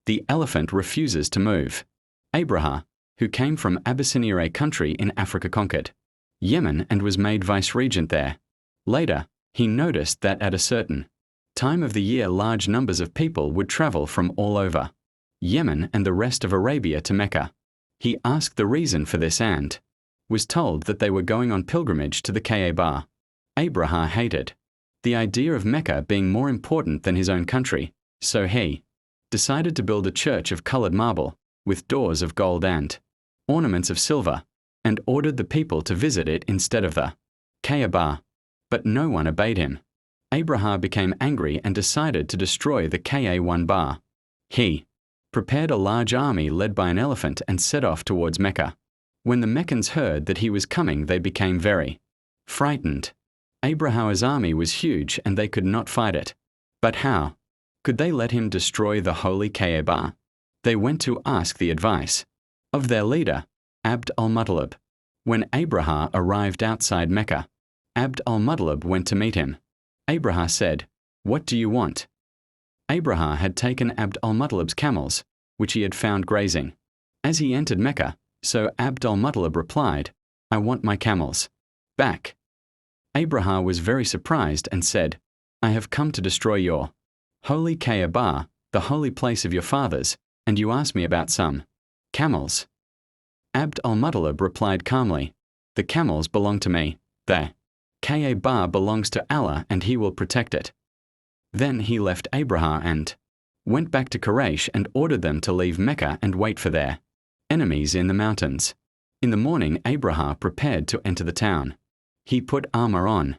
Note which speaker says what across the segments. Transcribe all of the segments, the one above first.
Speaker 1: The elephant refuses to move. Abraham, who came from Abyssinia, country in Africa, conquered Yemen and was made vice-regent there. Later, he noticed that at a certain time of the year large numbers of people would travel from all over Yemen and the rest of Arabia to Mecca. He asked the reason for this and was told that they were going on pilgrimage to the Kaaba. Abraham hated the idea of Mecca being more important than his own country, so he decided to build a church of colored marble, with doors of gold and ornaments of silver, and ordered the people to visit it instead of the Kaaba. But no one obeyed him. Abraham became angry and decided to destroy the Kaaba. He prepared a large army led by an elephant and set off towards Mecca. When the Meccans heard that he was coming, they became very frightened. Abraham's army was huge and they could not fight it. But how could they let him destroy the holy Kaaba? They went to ask the advice of their leader, Abd al-Muttalib. When Abraham arrived outside Mecca, Abd al-Muttalib went to meet him. Abraham said, "What do you want?" Abraham had taken Abd al-Muttalib's camels, which he had found grazing. As he entered Mecca, so Abd al-Muttalib replied, "I want my camels back." Abraham was very surprised and said, "I have come to destroy your holy Kaaba, the holy place of your fathers, and you ask me about some camels." Abd al-Muttalib replied calmly, "The camels belong to me. The Kaaba belongs to Allah and He will protect it." Then he left Abraham and went back to Quraysh and ordered them to leave Mecca and wait for their enemies in the mountains. In the morning, Abraham prepared to enter the town. He put armor on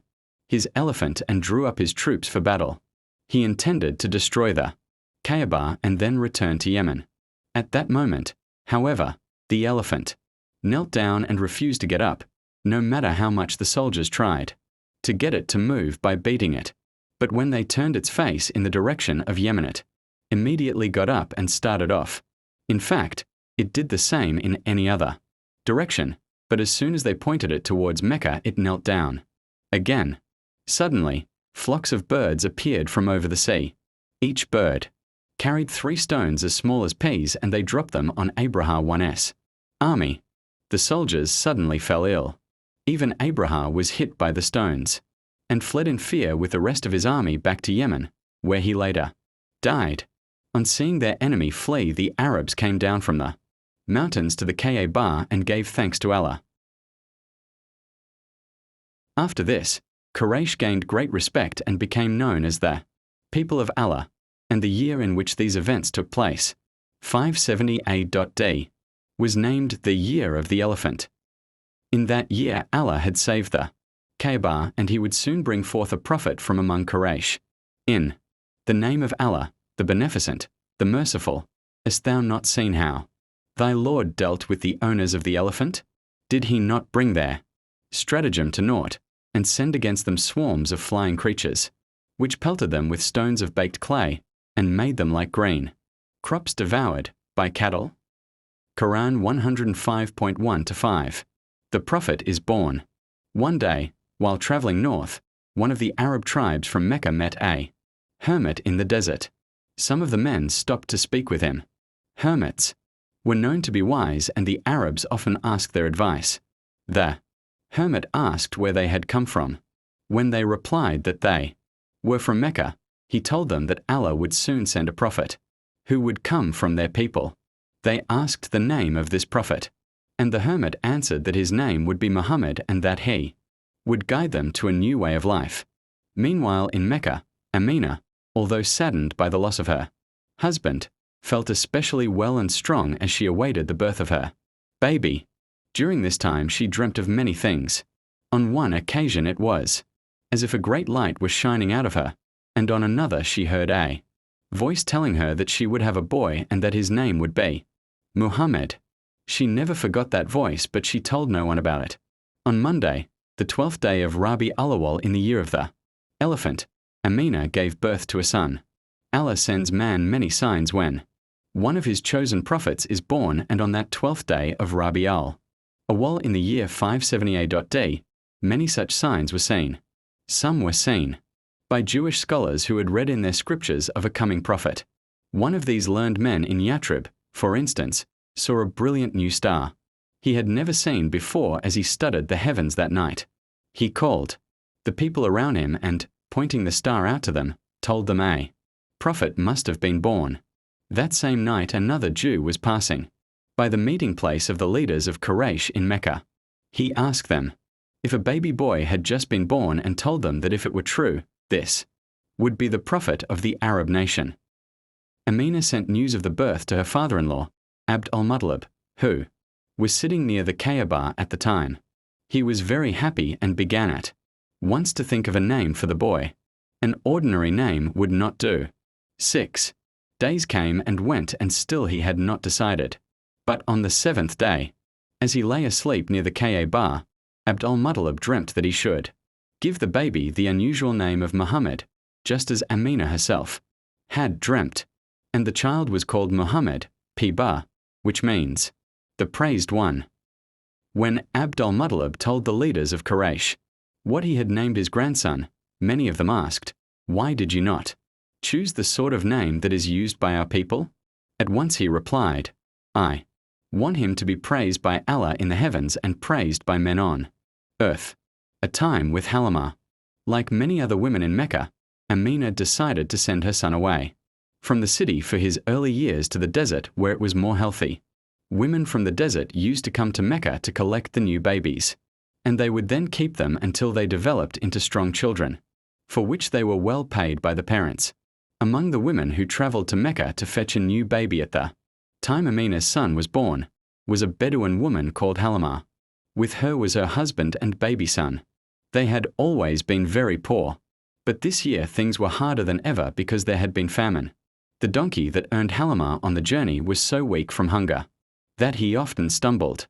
Speaker 1: his elephant and drew up his troops for battle. He intended to destroy the Kaaba and then return to Yemen. At that moment, however, the elephant knelt down and refused to get up, no matter how much the soldiers tried to get it to move by beating it. But when they turned its face in the direction of Yemen, it immediately got up and started off. In fact, it did the same in any other direction, but as soon as they pointed it towards Mecca, it knelt down again. Suddenly, flocks of birds appeared from over the sea. Each bird carried 3 stones as small as peas, and they dropped them on Abraham's army. The soldiers suddenly fell ill. Even Abraham was hit by the stones and fled in fear with the rest of his army back to Yemen, where he later died. On seeing their enemy flee, the Arabs came down from the mountains to the Kaaba and gave thanks to Allah. After this, Quraysh gained great respect and became known as the people of Allah, and the year in which these events took place, 570 AD, was named the Year of the Elephant. In that year, Allah had saved the Kaaba, and He would soon bring forth a prophet from among Quraysh. In the name of Allah, the Beneficent, the Merciful, hast thou not seen how thy Lord dealt with the owners of the elephant? Did He not bring their stratagem to naught, and send against them swarms of flying creatures, which pelted them with stones of baked clay, and made them like grain, crops devoured by cattle? Quran 105.1-5. The Prophet is born. One day, while traveling north, one of the Arab tribes from Mecca met a hermit in the desert. Some of the men stopped to speak with him. Hermits were known to be wise, and the Arabs often asked their advice. The hermit asked where they had come from. When they replied that they were from Mecca, he told them that Allah would soon send a prophet who would come from their people. They asked the name of this prophet, and the hermit answered that his name would be Muhammad and that he would guide them to a new way of life. Meanwhile, in Mecca, Amina, although saddened by the loss of her husband, felt especially well and strong as she awaited the birth of her baby. During this time, she dreamt of many things. On one occasion it was as if a great light was shining out of her, and on another she heard a voice telling her that she would have a boy and that his name would be Muhammad. She never forgot that voice, but she told no one about it. On Monday, the 12th day of Rabi al-Awwal in the year of the elephant, Amina gave birth to a son. Allah sends man many signs when one of His chosen prophets is born, and on that 12th day of Rabi al-Awwal in the year 570 AD, many such signs were seen. Some were seen by Jewish scholars who had read in their scriptures of a coming prophet. One of these learned men in Yathrib, for instance, saw a brilliant new star he had never seen before as he studied the heavens that night. He called the people around him and, pointing the star out to them, told them a prophet must have been born. That same night another Jew was passing by the meeting place of the leaders of Quraysh in Mecca. He asked them if a baby boy had just been born and told them that if it were true, this would be the prophet of the Arab nation. Amina sent news of the birth to her father-in-law, Abd al-Muttalib, who was sitting near the Kaaba at the time. He was very happy and began at once to think of a name for the boy. An ordinary name would not do. 6 days came and went and still he had not decided. But on the 7th day, as he lay asleep near the Kaaba, Abd al-Muttalib dreamt that he should give the baby the unusual name of Muhammad, just as Amina herself had dreamt, and the child was called Muhammad, P-Ba, which means the praised one. When Abd al-Muttalib told the leaders of Quraysh what he had named his grandson, many of them asked, "Why did you not choose the sort of name that is used by our people?" At once he replied, "I want him to be praised by Allah in the heavens and praised by men on earth." A time with Halimah. Like many other women in Mecca, Amina decided to send her son away from the city for his early years to the desert where it was more healthy. Women from the desert used to come to Mecca to collect the new babies, and they would then keep them until they developed into strong children, for which they were well paid by the parents. Among the women who traveled to Mecca to fetch a new baby at the time Amina's son was born, was a Bedouin woman called Halimah. With her was her husband and baby son. They had always been very poor, but this year things were harder than ever because there had been famine. The donkey that earned Halimah on the journey was so weak from hunger that he often stumbled.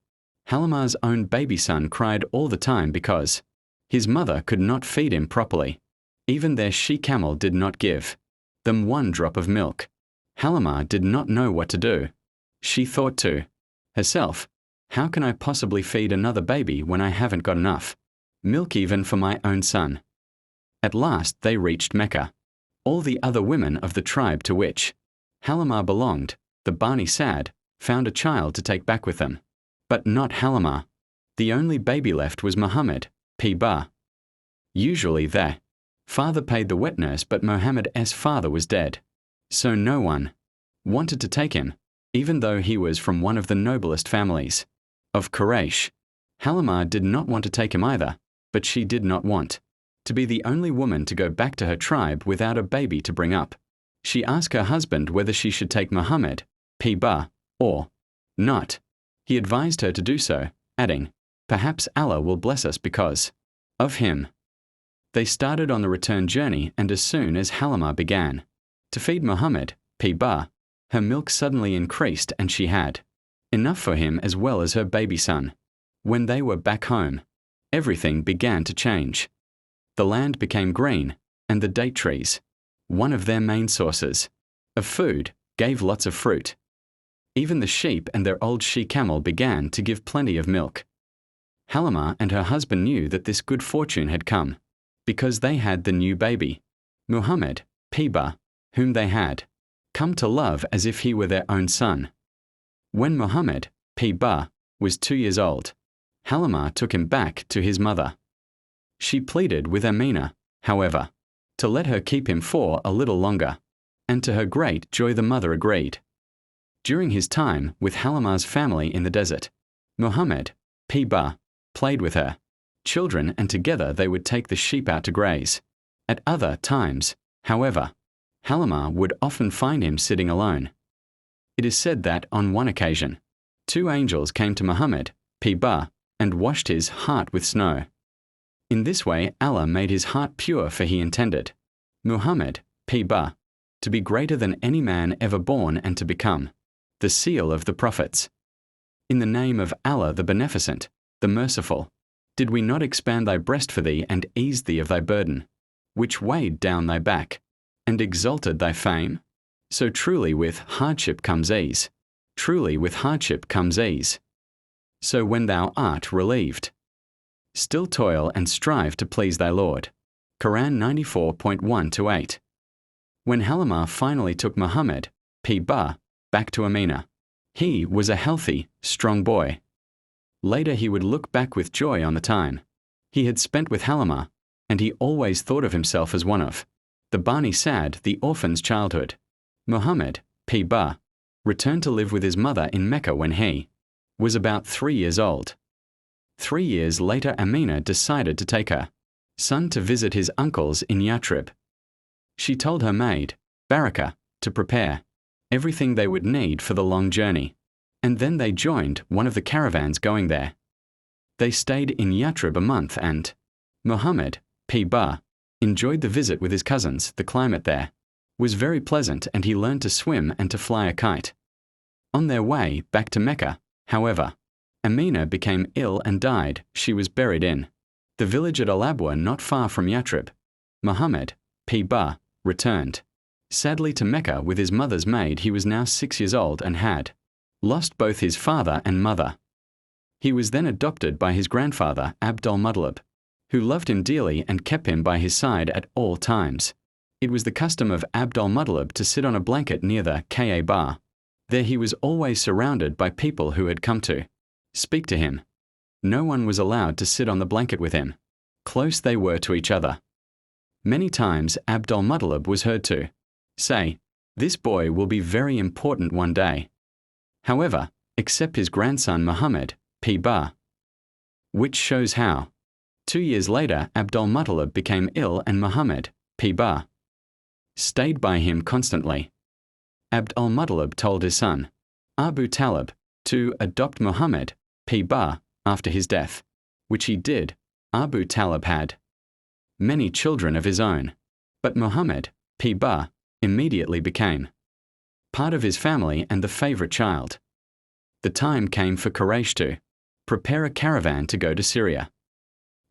Speaker 1: Halimah's own baby son cried all the time because his mother could not feed him properly. Even their she-camel did not give them one drop of milk. Halimah did not know what to do. She thought to herself, "How can I possibly feed another baby when I haven't got enough milk even for my own son?" At last they reached Mecca. All the other women of the tribe to which Halimah belonged, the Bani Sad, found a child to take back with them. But not Halimah. The only baby left was Muhammad, P-Ba. Usually their father paid the wet nurse, but Muhammad's father was dead, so no one wanted to take him, even though he was from one of the noblest families of Quraysh. Halimah did not want to take him either, but she did not want to be the only woman to go back to her tribe without a baby to bring up. She asked her husband whether she should take Muhammad, P-Ba, or not. He advised her to do so, adding, "Perhaps Allah will bless us because of him." They started on the return journey, and as soon as Halimah began to feed Muhammad, P-Ba, her milk suddenly increased and she had enough for him as well as her baby son. When they were back home, everything began to change. The land became green, and the date trees, one of their main sources of food, gave lots of fruit. Even the sheep and their old she-camel began to give plenty of milk. Halimah and her husband knew that this good fortune had come because they had the new baby, Muhammad, P-Ba, whom they had come to love as if he were their own son. When Muhammad, P-Ba, was 2 years old, Halimah took him back to his mother. She pleaded with Amina, however, to let her keep him for a little longer, and to her great joy the mother agreed. During his time with Halimah's family in the desert, Muhammad, P-Ba, played with her children and together they would take the sheep out to graze. At other times, however, Halimah would often find him sitting alone. It is said that on one occasion, 2 angels came to Muhammad, P-Ba, and washed his heart with snow. In this way Allah made his heart pure, for he intended Muhammad, P-Ba, to be greater than any man ever born and to become the seal of the prophets. In the name of Allah the Beneficent, the Merciful, did we not expand thy breast for thee and ease thee of thy burden, which weighed down thy back, and exalted thy fame? So truly with hardship comes ease. Truly with hardship comes ease. So when thou art relieved, still toil and strive to please thy Lord. Quran 94.1-8. When Halimah finally took Muhammad, Ba, back to Amina. He was a healthy, strong boy. Later he would look back with joy on the time he had spent with Halima, and he always thought of himself as one of the Bani Sad, the orphan's childhood. Muhammad, Ba, returned to live with his mother in Mecca when he was about 3 years old. 3 years later, Amina decided to take her son to visit his uncles in Yathrib. She told her maid, Baraka, to prepare everything they would need for the long journey, and then they joined one of the caravans going there. They stayed in Yathrib a month and Muhammad, Ba, enjoyed the visit with his cousins. The climate there was very pleasant and he learned to swim and to fly a kite. On their way back to Mecca, however, Amina became ill and died. She was buried in the village at Al-Abwa not far from Yathrib. Muhammad, Ba, returned sadly to Mecca with his mother's maid. He was now 6 years old and had lost both his father and mother. He was then adopted by his grandfather, Abd al-Muttalib, who loved him dearly and kept him by his side at all times. It was the custom of Abd al-Muttalib to sit on a blanket near the Kaaba. There he was always surrounded by people who had come to speak to him. No one was allowed to sit on the blanket with him. Close they were to each other. Many times Abd al-Muttalib was heard to say, "This boy will be very important one day." However, except his grandson Muhammad, Ba, which shows how 2 years later Abd al-Muttalib became ill and Muhammad, Ba, stayed by him constantly. Abd al-Muttalib told his son, Abu Talib, to adopt Muhammad, Ba, after his death, which he did. Abu Talib had many children of his own, but Muhammad, Ba, immediately became part of his family and the favorite child. The time came for Quraysh to prepare a caravan to go to Syria.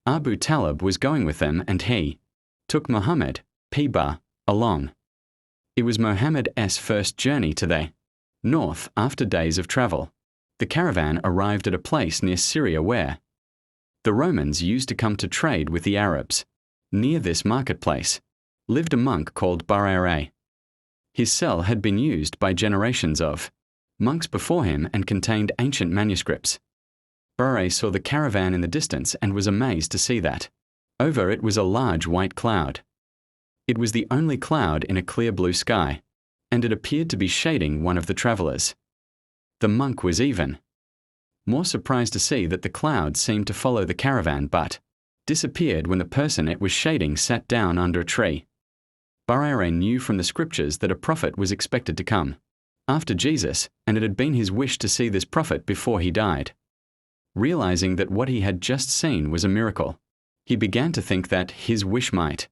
Speaker 1: Abu Talib was going with them and he took Muhammad, Ba, along. It was Muhammad's first journey to the north after days of travel. The caravan arrived at a place near Syria where the Romans used to come to trade with the Arabs. Near this marketplace lived a monk called Barara. His cell had been used by generations of monks before him and contained ancient manuscripts. Barara saw the caravan in the distance and was amazed to see that over it was a large white cloud. It was the only cloud in a clear blue sky, and it appeared to be shading one of the travelers. The monk was even more surprised to see that the cloud seemed to follow the caravan but disappeared when the person it was shading sat down under a tree. Barara knew from the scriptures that a prophet was expected to come after Jesus, and it had been his wish to see this prophet before he died. Realizing that what he had just seen was a miracle, he began to think that his wish might,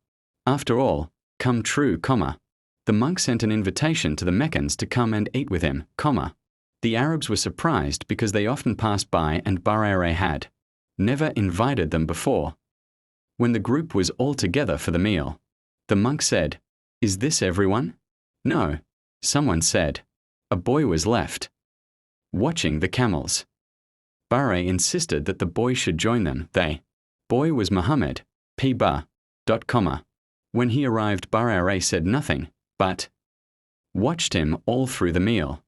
Speaker 1: after all, come true, The monk sent an invitation to the Meccans to come and eat with him, The Arabs were surprised because they often passed by and Barara had never invited them before. When the group was all together for the meal, the monk said, "Is this everyone?" "No," someone said. A boy was left watching the camels. Barara insisted that the boy should join them. The boy was Muhammad, Ba. When he arrived, Barara said nothing, but watched him all through the meal.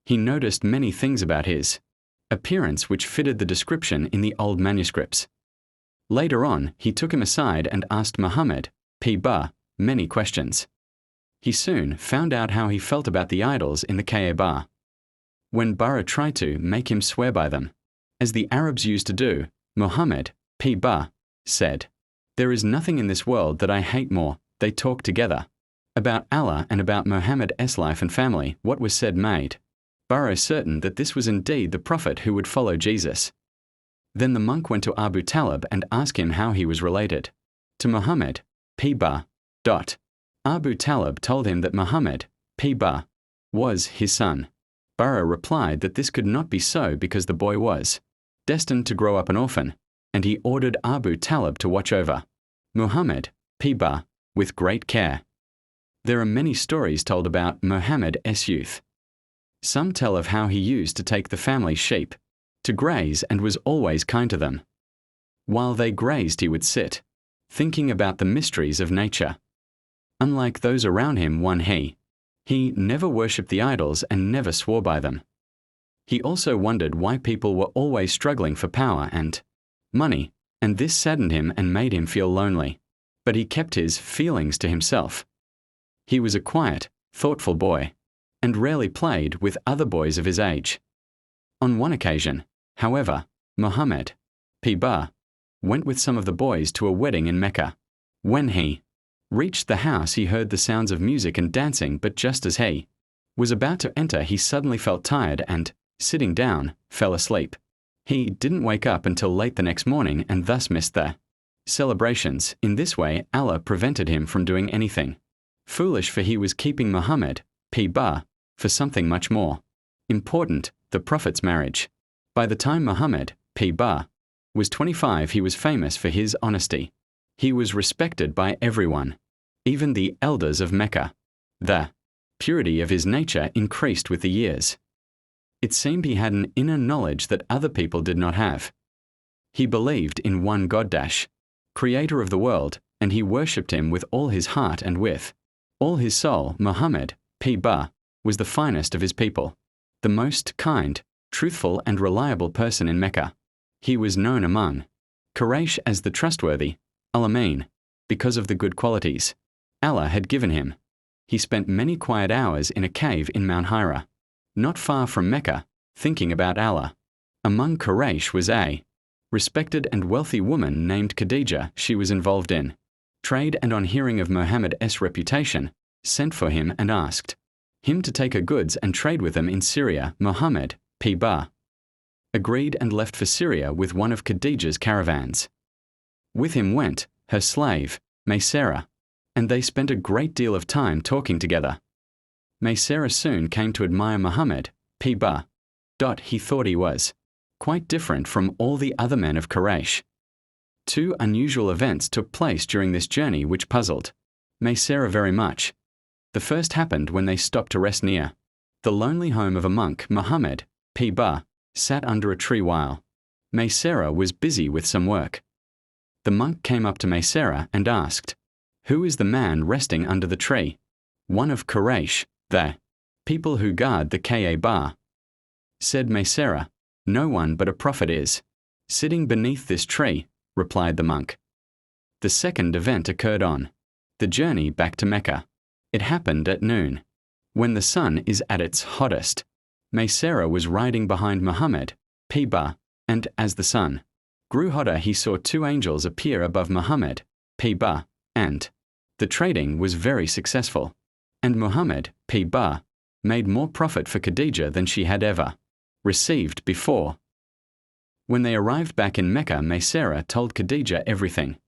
Speaker 1: He noticed many things about his appearance which fitted the description in the old manuscripts. Later on, he took him aside and asked Muhammad, Ba, many questions. He soon found out how he felt about the idols in the Kaaba. When Barra tried to make him swear by them, as the Arabs used to do, Muhammad, Ba, said, "There is nothing in this world that I hate more." They talked together about Allah and about Muhammad's life and family. What was said made Barra certain that this was indeed the prophet who would follow Jesus. Then the monk went to Abu Talib and asked him how he was related to Muhammad, Ba. Abu Talib told him that Muhammad, Ba, was his son. Barra replied that this could not be so because the boy was destined to grow up an orphan, and he ordered Abu Talib to watch over Muhammad, Ba, with great care. There are many stories told about Muhammad's youth. Some tell of how he used to take the family sheep to graze and was always kind to them. While they grazed, he would sit, thinking about the mysteries of nature. Unlike those around him, he He never worshipped the idols and never swore by them. He also wondered why people were always struggling for power and money, and this saddened him and made him feel lonely. But he kept his feelings to himself. He was a quiet, thoughtful boy, and rarely played with other boys of his age. On one occasion, however, Muhammad P.B. went with some of the boys to a wedding in Mecca. When he reached the house, he heard the sounds of music and dancing, but just as he was about to enter, he suddenly felt tired and, sitting down, fell asleep. He didn't wake up until late the next morning and thus missed the celebrations. In this way, Allah prevented him from doing anything foolish, for he was keeping Muhammad P.B. for something much more important, the Prophet's marriage. By the time Muhammad P.B. was 25, he was famous for his honesty. He was respected by everyone, even the elders of Mecca. The purity of his nature increased with the years. It seemed he had an inner knowledge that other people did not have. He believed in one God, creator of the world, and he worshipped him with all his heart and with all his soul. Muhammad P.B. was the finest of his people, the most kind, truthful and reliable person in Mecca. He was known among Quraysh as the trustworthy Al-Amin because of the good qualities Allah had given him. He spent many quiet hours in a cave in Mount Hira, not far from Mecca, thinking about Allah. Among Quraysh was a respected and wealthy woman named Khadija. She was involved in trade, and on hearing of Muhammad's reputation, sent for him and asked him to take her goods and trade with them in Syria. Muhammad P.B. agreed and left for Syria with one of Khadija's caravans. With him went her slave, Maysara, and they spent a great deal of time talking together. Maysara soon came to admire Muhammad P.B. He thought he was quite different from all the other men of Quraysh. Two unusual events took place during this journey which puzzled Maysara very much. The first happened when they stopped to rest near the lonely home of a monk. Muhammad P.B. sat under a tree while Maysara was busy with some work. The monk came up to Maysara and asked, "Who is the man resting under the tree?" "One of Quraysh, the people who guard the Kaaba," said Maysara. "No one but a prophet is sitting beneath this tree," replied the monk. The second event occurred on the journey back to Mecca. It happened at noon, when the sun is at its hottest. Maysara was riding behind Muhammad P.B., and as the sun grew hotter, he saw two angels appear above Muhammad P.B., and the trading was very successful, and Muhammad P.B. made more profit for Khadija than she had ever received before. When they arrived back in Mecca, Maysara told Khadija everything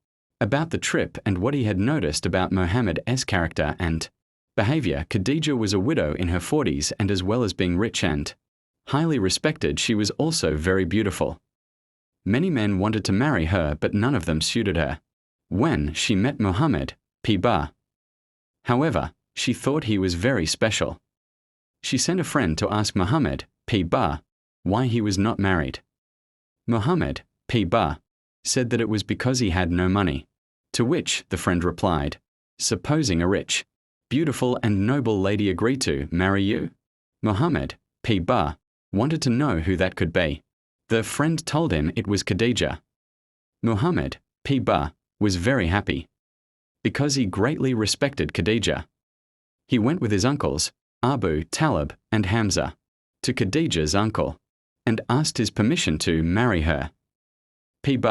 Speaker 1: about the trip and what he had noticed about Muhammad's character and behavior. Khadija was a widow in her 40s, and as well as being rich and highly respected, she was also very beautiful. Many men wanted to marry her, but none of them suited her. When she met Muhammad P.B., however, she thought he was very special. She sent a friend to ask Muhammad P.B. why he was not married. Muhammad P.B. said that it was because he had no money, to which the friend replied, "Supposing a rich, beautiful and noble lady agreed to marry you?" Muhammad P.B. wanted to know who that could be. The friend told him it was Khadija. Muhammad P.B. was very happy, because he greatly respected Khadija. He went with his uncles, Abu Talib and Hamza, to Khadija's uncle, and asked his permission to marry her. P.B.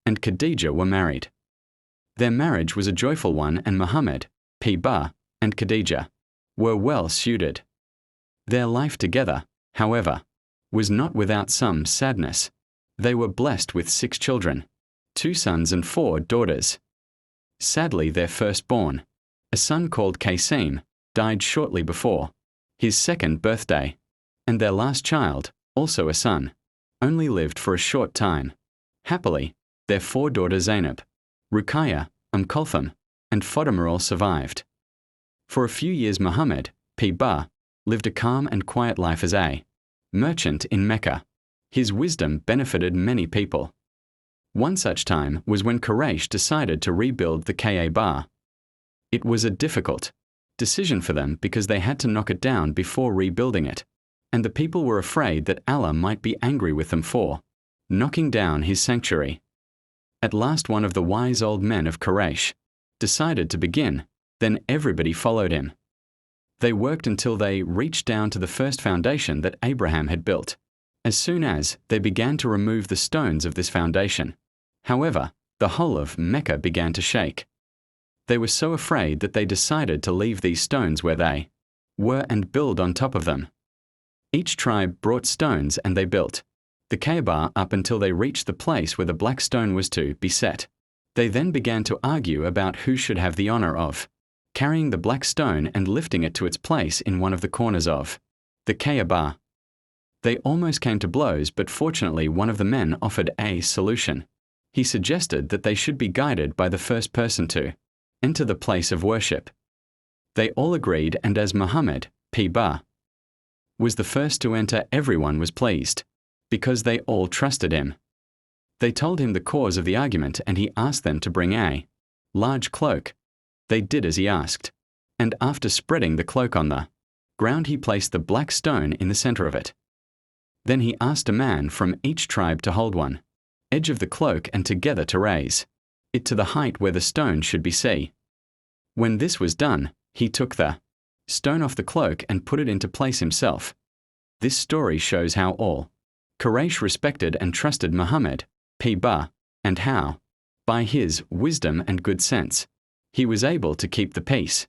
Speaker 1: and Khadija were married. Their marriage was a joyful one, and Muhammad P.B. and Khadija were well suited. Their life together, however, was not without some sadness. They were blessed with 6 children, 2 sons and 4 daughters. Sadly, their firstborn, a son called Qasim, died shortly before his 2nd birthday, and their last child, also a son, only lived for a short time. Happily, their 4 daughters Zainab, Ruqayya, Kulthum, and Fatima all survived. For a few years Muhammad P.B. lived a calm and quiet life as a merchant in Mecca. His wisdom benefited many people. One such time was when Quraysh decided to rebuild the Kaaba. It was a difficult decision for them because they had to knock it down before rebuilding it, and the people were afraid that Allah might be angry with them for knocking down his sanctuary. At last one of the wise old men of Quraysh decided to begin, then everybody followed him. They worked until they reached down to the first foundation that Abraham had built. As soon as they began to remove the stones of this foundation, however, the whole of Mecca began to shake. They were so afraid that they decided to leave these stones where they were and build on top of them. Each tribe brought stones and they built the Kaaba up until they reached the place where the black stone was to be set. They then began to argue about who should have the honor of carrying the black stone and lifting it to its place in one of the corners of the Kaaba. They almost came to blows, but fortunately one of the men offered a solution. He suggested that they should be guided by the first person to enter the place of worship. They all agreed, and as Muhammad, P.B. was the first to enter, everyone was pleased, because they all trusted him. They told him the cause of the argument, and he asked them to bring a large cloak. They did as he asked, and after spreading the cloak on the ground, he placed the black stone in the center of it. Then he asked a man from each tribe to hold one edge of the cloak and together to raise it to the height where the stone should be seen. When this was done, he took the stone off the cloak and put it into place himself. This story shows how all Quraysh respected and trusted Muhammad, P.B., and how, by his wisdom and good sense, he was able to keep the peace.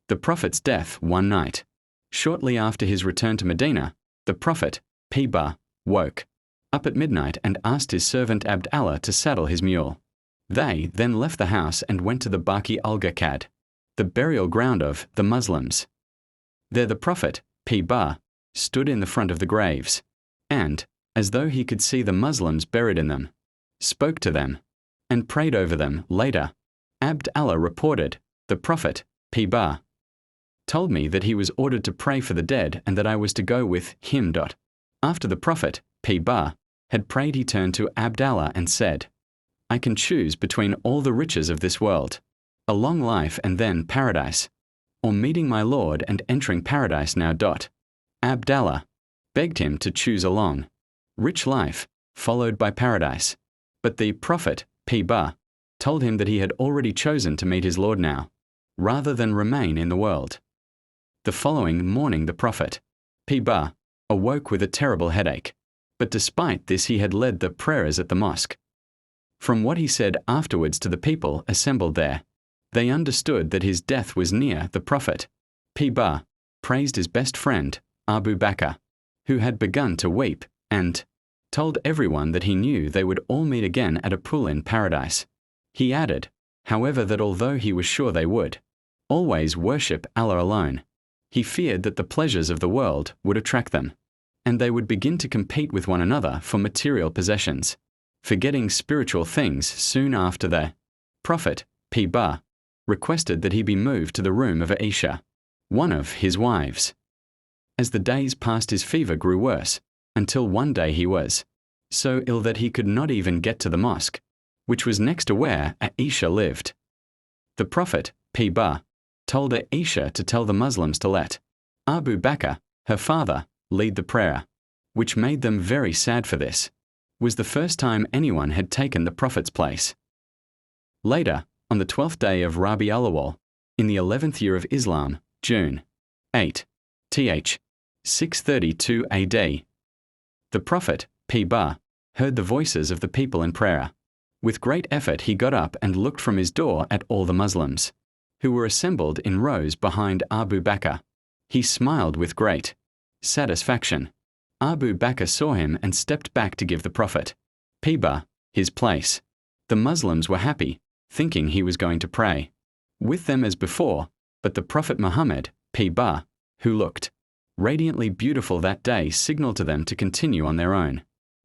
Speaker 1: The Prophet's death one night. Shortly after his return to Medina, the Prophet, P.B., woke up at midnight and asked his servant Abd Allah to saddle his mule. They then left the house and went to the Baqi al-Gharqad, the burial ground of the Muslims. There the Prophet, P.B., stood in the front of the graves, and, as though he could see the Muslims buried in them, spoke to them, and prayed over them. Later, Abd Allah reported, the Prophet, P.B., told me that he was ordered to pray for the dead and that I was to go with him. After the Prophet, P.B., had prayed, he turned to Abd Allah and said, I can choose between all the riches of this world, a long life and then paradise, or meeting my Lord and entering paradise now. Abd Allah begged him to choose a long, rich life, followed by paradise. But the Prophet, P.B., told him that he had already chosen to meet his Lord now, rather than remain in the world. The following morning the Prophet, P.B., awoke with a terrible headache, but despite this he had led the prayers at the mosque. From what he said afterwards to the people assembled there, they understood that his death was near. The Prophet, P.B., praised his best friend, Abu Bakr, who had begun to weep, and told everyone that he knew they would all meet again at a pool in paradise. He added, however, that although he was sure they would always worship Allah alone, he feared that the pleasures of the world would attract them, and they would begin to compete with one another for material possessions, forgetting spiritual things. Soon after, the Prophet, P.B., requested that he be moved to the room of Aisha, one of his wives. As the days passed, his fever grew worse, until one day he was so ill that he could not even get to the mosque, which was next to where Aisha lived. The Prophet, P.B., told Aisha to tell the Muslims to let Abu Bakr, her father, lead the prayer, which made them very sad, for this was the first time anyone had taken the Prophet's place. Later, on the 12th day of Rabi al-Awwal, in the 11th year of Islam, June 8, th. 632 AD, the Prophet, P.B., heard the voices of the people in prayer. With great effort he got up and looked from his door at all the Muslims, who were assembled in rows behind Abu Bakr. He smiled with great satisfaction. Abu Bakr saw him and stepped back to give the Prophet, P.B., his place. The Muslims were happy, thinking he was going to pray with them as before, but the Prophet Muhammad, P.B., who looked radiantly beautiful that day, signaled to them to continue on their own.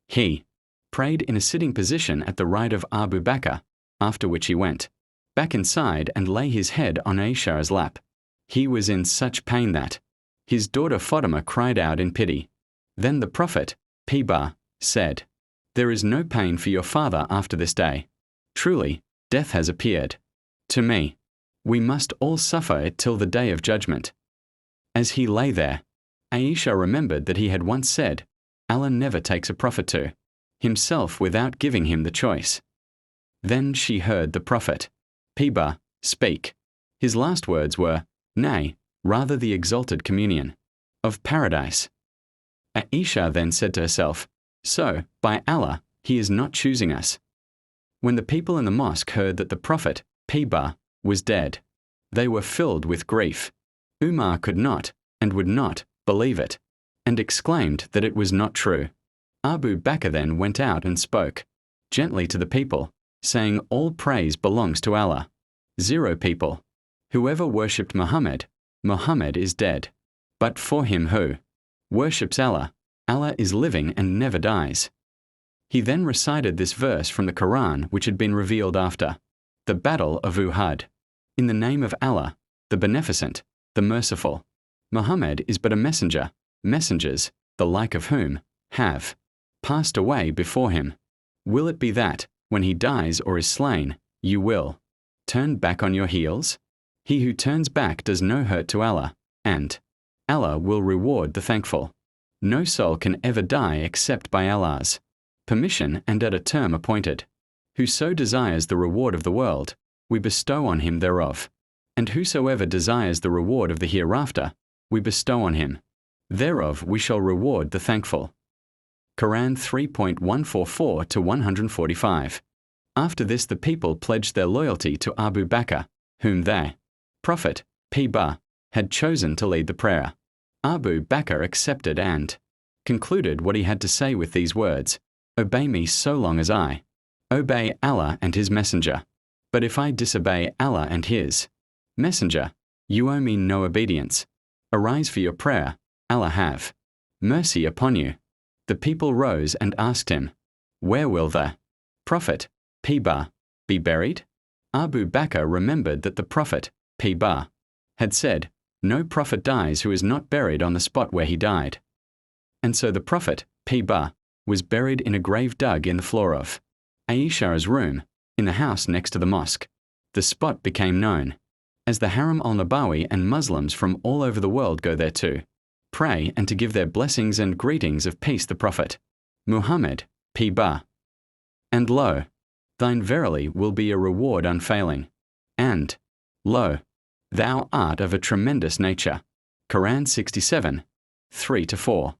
Speaker 1: He prayed in a sitting position at the right of Abu Bakr, after which he went back inside and lay his head on Aisha's lap. He was in such pain that his daughter Fatima cried out in pity. Then the Prophet, P.B., said, There is no pain for your father after this day. Truly, death has appeared to me. We must all suffer it till the day of judgment. As he lay there, Aisha remembered that he had once said, Allah never takes a prophet to himself without giving him the choice. Then she heard the prophet, Piba, speak. His last words were, nay, rather the exalted communion of paradise. Aisha then said to herself, so, by Allah, he is not choosing us. When the people in the mosque heard that the prophet, Piba, was dead, they were filled with grief. Umar could not, and would not, believe it, and exclaimed that it was not true. Abu Bakr then went out and spoke gently to the people, saying, all praise belongs to Allah. 0 people. Whoever worshipped Muhammad, Muhammad is dead. But for him who worships Allah, Allah is living and never dies. He then recited this verse from the Quran which had been revealed after the Battle of Uhud. In the name of Allah, the Beneficent, the Merciful. Muhammad is but a messenger, messengers, the like of whom, have passed away before him. Will it be that, when he dies or is slain, you will turn back on your heels? He who turns back does no hurt to Allah, and Allah will reward the thankful. No soul can ever die except by Allah's permission and at a term appointed. Whoso desires the reward of the world, we bestow on him thereof. And whosoever desires the reward of the hereafter, we bestow on him. Thereof we shall reward the thankful. Quran 3.144 to 145. After this the people pledged their loyalty to Abu Bakr, whom they, Prophet, Piba, had chosen to lead the prayer. Abu Bakr accepted and concluded what he had to say with these words, obey me so long as I obey Allah and His Messenger. But if I disobey Allah and His Messenger, you owe me no obedience. Arise for your prayer, Allah have mercy upon you. The people rose and asked him, where will the Prophet, Piba, be buried? Abu Bakr remembered that the Prophet, Piba, had said, no prophet dies who is not buried on the spot where he died. And so the Prophet, Piba, was buried in a grave dug in the floor of Aisha's room, in the house next to the mosque. The spot became known as the Haram al-Nabawi, and Muslims from all over the world go there to pray and to give their blessings and greetings of peace the Prophet, Muhammad, Piba. And lo, thine verily will be a reward unfailing. And, lo, thou art of a tremendous nature. Quran 67, 3-4.